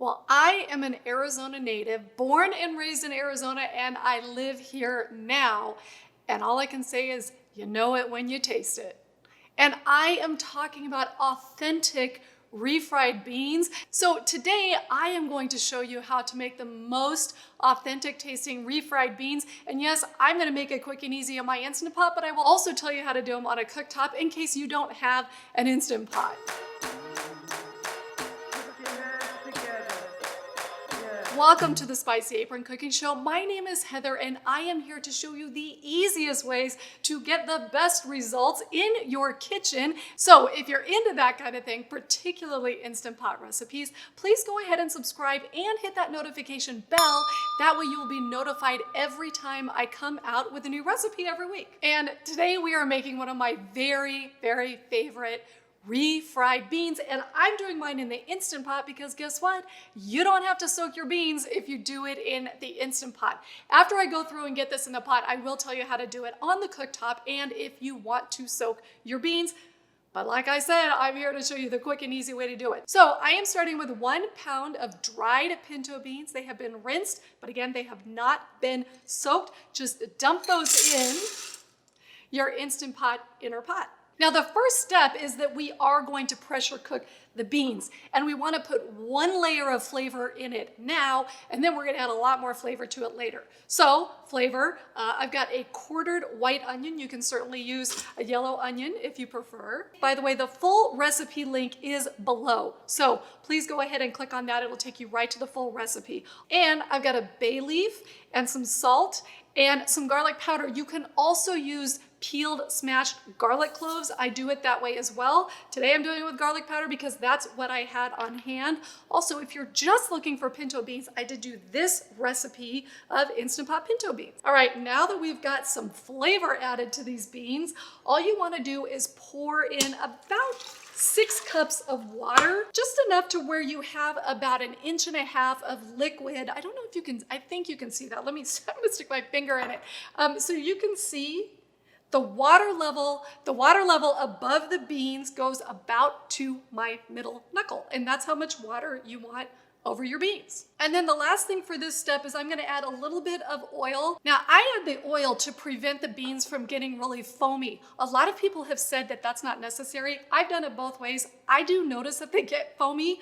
Well, I am an Arizona native, born and raised in Arizona, and I live here now. And all I can say is, you know it when you taste it. And I am talking about authentic refried beans. So today I am going to show you how to make the most authentic tasting refried beans. And yes, I'm gonna make it quick and easy on my Instant Pot, but I will also tell you how to do them on a cooktop in case you don't have an Instant Pot. Welcome to the Spicy Apron Cooking Show. My name is Heather and I am here to show you the easiest ways to get the best results in your kitchen. So if you're into that kind of thing, particularly Instant Pot recipes, please go ahead and subscribe and hit that notification bell. That way you will be notified every time I come out with a new recipe every week. And today we are making one of my very, very favorite refried beans, and I'm doing mine in the Instant Pot because guess what? You don't have to soak your beans if you do it in the Instant Pot. After I go through and get this in the pot, I will tell you how to do it on the cooktop and if you want to soak your beans. But like I said, I'm here to show you the quick and easy way to do it. So I am starting with 1 pound of dried pinto beans. They have been rinsed, but again, they have not been soaked. Just dump those in your Instant Pot inner pot. Now the first step is that we are going to pressure cook the beans, and we want to put 1 layer of flavor in it now, and then we're going to add a lot more flavor to it later. So flavor, I've got a quartered white onion. You can certainly use a yellow onion if you prefer. By the way, the full recipe link is below, so please go ahead and click on that. It'll take you right to the full recipe. And I've got a bay leaf and some salt and some garlic powder. You can also use peeled, smashed garlic cloves. I do it that way as well. Today I'm doing it with garlic powder because that's what I had on hand. Also, if you're just looking for pinto beans, I did do this recipe of Instant Pot pinto beans. All right, now that we've got some flavor added to these beans, all you want to do is pour in about 6 cups of water, just enough to where you have about 1.5 inches of liquid. I don't know if you can, I think you can see that. I'm gonna stick my finger in it. So you can see the water level above the beans goes about to my middle knuckle, and that's how much water you want over your beans. And then the last thing for this step is I'm gonna add a little bit of oil. Now I add the oil to prevent the beans from getting really foamy. A lot of people have said that that's not necessary. I've done it both ways. I do notice that they get foamy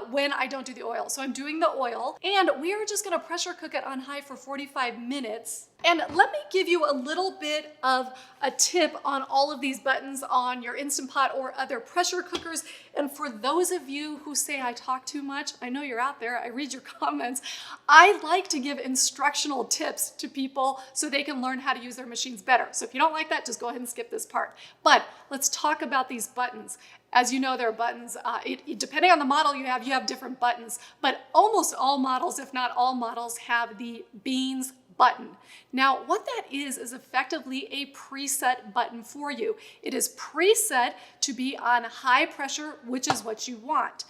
when I don't do the oil. So I'm doing the oil, and we are just gonna pressure cook it on high for 45 minutes. And let me give you a little bit of a tip on all of these buttons on your Instant Pot or other pressure cookers. And for those of you who say I talk too much, I know you're out there, I read your comments. I like to give instructional tips to people so they can learn how to use their machines better. So if you don't like that, just go ahead and skip this part. But let's talk about these buttons. As you know, there are buttons, depending on the model you have different buttons, but almost all models, if not all models, have the beans button. Now, what that is effectively a preset button for you. It is preset to be on high pressure, which is what you want.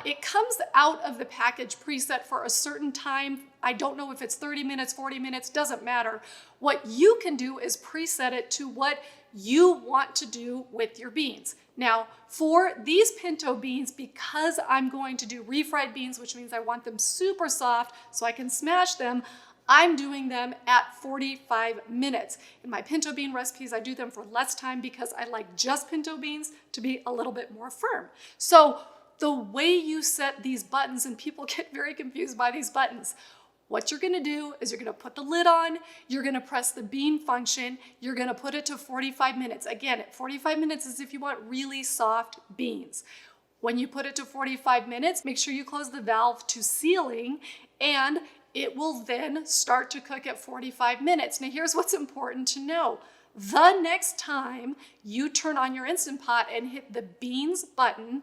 It comes out of the package preset for a certain time. I don't know if it's 30 minutes, 40 minutes, doesn't matter. What you can do is preset it to what you want to do with your beans. Now, for these pinto beans, because I'm going to do refried beans, which means I want them super soft so I can smash them, I'm doing them at 45 minutes. In my pinto bean recipes, I do them for less time because I like just pinto beans to be a little bit more firm. So the way you set these buttons, and people get very confused by these buttons, what you're gonna do is you're gonna put the lid on, you're gonna press the bean function, you're gonna put it to 45 minutes. Again, at 45 minutes is if you want really soft beans. When you put it to 45 minutes, make sure you close the valve to sealing, and it will then start to cook at 45 minutes. Now here's what's important to know. The next time you turn on your Instant Pot and hit the beans button,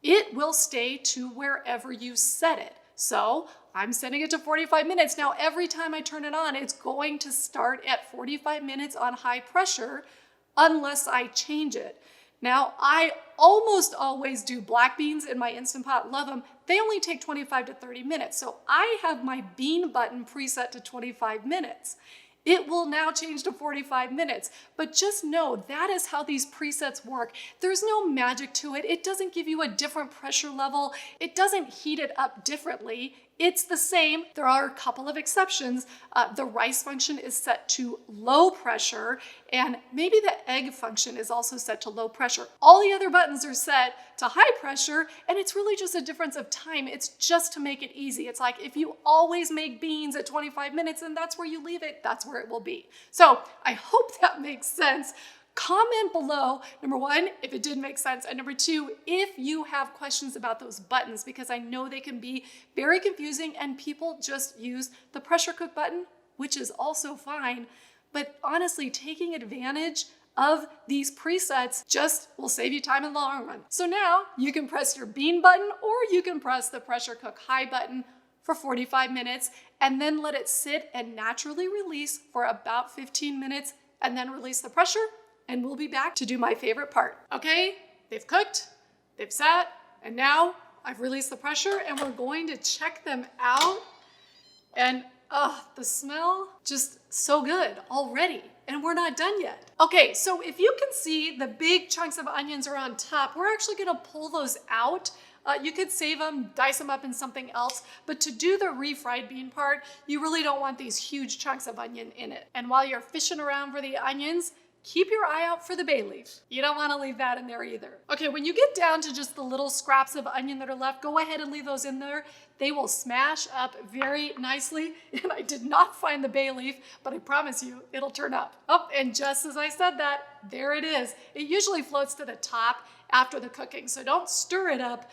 it will stay to wherever you set it. So I'm setting it to 45 minutes. Now, every time I turn it on, it's going to start at 45 minutes on high pressure unless I change it. Now, I almost always do black beans in my Instant Pot, love them. They only take 25 to 30 minutes. So I have my bean button preset to 25 minutes. it will now change to 45 minutes. But just know that is how these presets work. There's no magic to it. It doesn't give you a different pressure level. It doesn't heat it up differently. It's the same. There are a couple of exceptions. The rice function is set to low pressure, and maybe the egg function is also set to low pressure. All the other buttons are set to high pressure, and it's really just a difference of time. It's just to make it easy. It's like if you always make beans at 25 minutes and that's where you leave it, that's where it will be. So I hope that makes sense. Comment below, number one, if it did make sense, and number two, if you have questions about those buttons, because I know they can be very confusing and people just use the pressure cook button, which is also fine. But honestly, taking advantage of these presets just will save you time in the long run. So now you can press your bean button or you can press the pressure cook high button for 45 minutes and then let it sit and naturally release for about 15 minutes and then release the pressure. And we'll be back to do my favorite part. Okay, they've cooked, they've sat, and now I've released the pressure and we're going to check them out. And the smell, just so good already. And we're not done yet. Okay, so if you can see the big chunks of onions are on top, we're actually gonna pull those out. You could save them, dice them up in something else, but to do the refried bean part, you really don't want these huge chunks of onion in it. And while you're fishing around for the onions, keep your eye out for the bay leaf. You don't want to leave that in there either. Okay, when you get down to just the little scraps of onion that are left, go ahead and leave those in there. They will smash up very nicely. And I did not find the bay leaf, but I promise you it'll turn up. Oh, and just as I said that, there it is. It usually floats to the top after the cooking, so don't stir it up.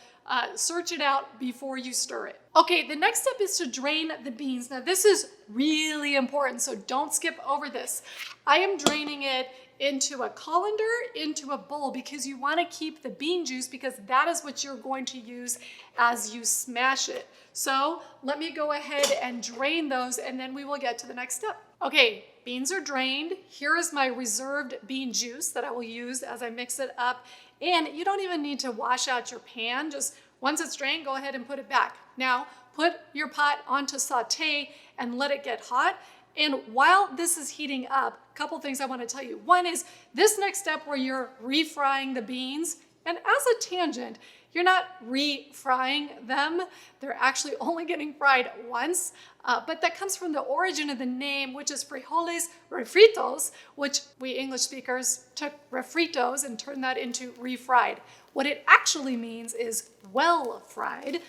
Search it out before you stir it. Okay, the next step is to drain the beans. Now this is really important, so don't skip over this. I am draining it into a colander, into a bowl, because you want to keep the bean juice because that is what you're going to use as you smash it. So let me go ahead and drain those and then we will get to the next step. Okay, beans are drained. Here is my reserved bean juice that I will use as I mix it up. And you don't even need to wash out your pan. Just once it's drained, go ahead and put it back. Now, put your pot onto saute and let it get hot. And while this is heating up, a couple things I want to tell you. One is this next step where you're refrying the beans, and as a tangent, you're not refrying them. They're actually only getting fried once, but that comes from the origin of the name, which is frijoles refritos, which we English speakers took refritos and turned that into refried. What it actually means is well fried,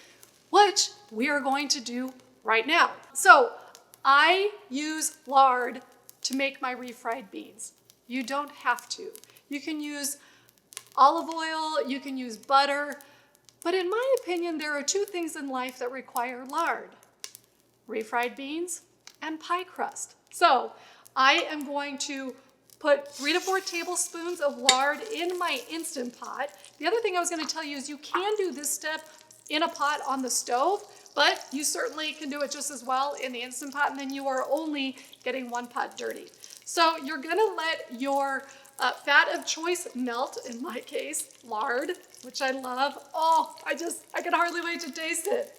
which we are going to do right now. So I use lard to make my refried beans. You don't have to. You can use olive oil, you can use butter, but in my opinion, there are two things in life that require lard: refried beans and pie crust. So I am going to put 3 to 4 tablespoons of lard in my Instant Pot. The other thing I was going to tell you is you can do this step in a pot on the stove, but you certainly can do it just as well in the Instant Pot, and then you are only getting one pot dirty. So you're going to let your fat of choice melt, in my case, lard, which I love. Oh, I can hardly wait to taste it.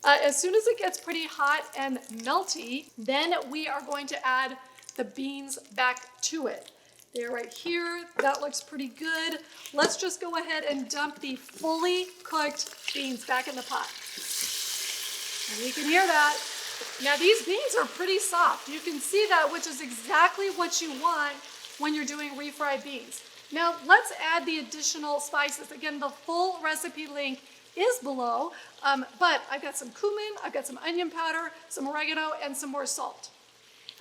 As soon as it gets pretty hot and melty, then we are going to add the beans back to it. They're right here. That looks pretty good. Let's just go ahead and dump the fully cooked beans back in the pot. And you can hear that. Now these beans are pretty soft. You can see that, which is exactly what you want when you're doing refried beans. Now let's add the additional spices. Again, the full recipe link is below, but I've got some cumin, I've got some onion powder, some oregano, and some more salt.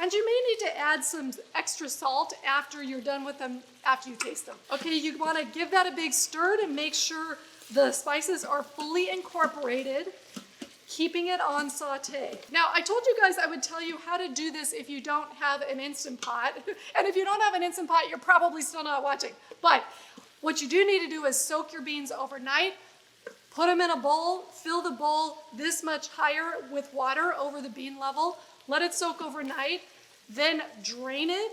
And you may need to add some extra salt after you're done with them, after you taste them. Okay, you want to give that a big stir to make sure the spices are fully incorporated, keeping it on saute. Now, I told you guys I would tell you how to do this if you don't have an Instant Pot. And if you don't have an Instant Pot, you're probably still not watching. But what you do need to do is soak your beans overnight, put them in a bowl, fill the bowl this much higher with water over the bean level, let it soak overnight, then drain it,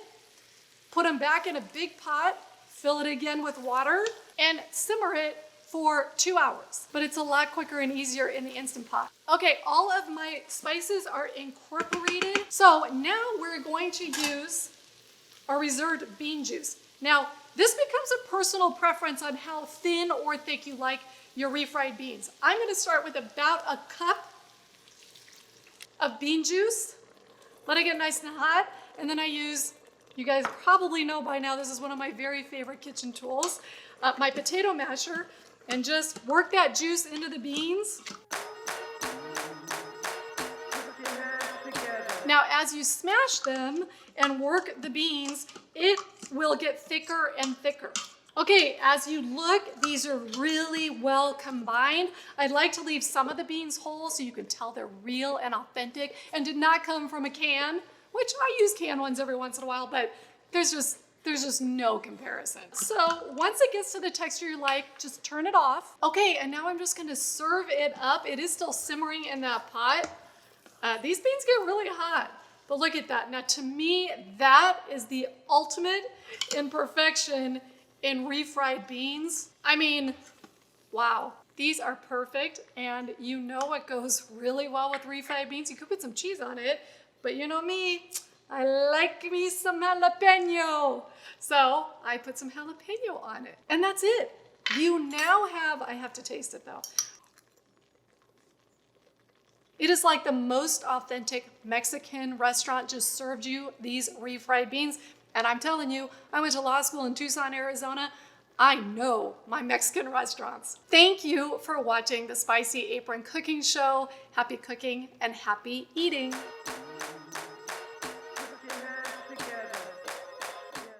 put them back in a big pot, fill it again with water, and simmer it for 2 hours, but it's a lot quicker and easier in the Instant Pot. Okay, all of my spices are incorporated. So now we're going to use our reserved bean juice. Now, this becomes a personal preference on how thin or thick you like your refried beans. I'm gonna start with about a cup of bean juice, let it get nice and hot, and then I use, you guys probably know by now, this is one of my very favorite kitchen tools, my potato masher, and just work that juice into the beans. Now, as you smash them and work the beans, it will get thicker and thicker. Okay, as you look, these are really well combined. I'd like to leave some of the beans whole so you can tell they're real and authentic and did not come from a can, which I use canned ones every once in a while, but there's just no comparison. So once it gets to the texture you like, just turn it off. Okay, and now I'm just gonna serve it up. It is still simmering in that pot. These beans get really hot, but look at that. Now to me, that is the ultimate imperfection in refried beans. I mean, wow. These are perfect, and you know what goes really well with refried beans? You could put some cheese on it, but you know me, I like me some jalapeno. So I put some jalapeno on it, and that's it. You now have, I have to taste it though. It is like the most authentic Mexican restaurant just served you these refried beans. And I'm telling you, I went to law school in Tucson, Arizona. I know my Mexican restaurants. Thank you for watching the Spicy Apron cooking show. Happy cooking and happy eating.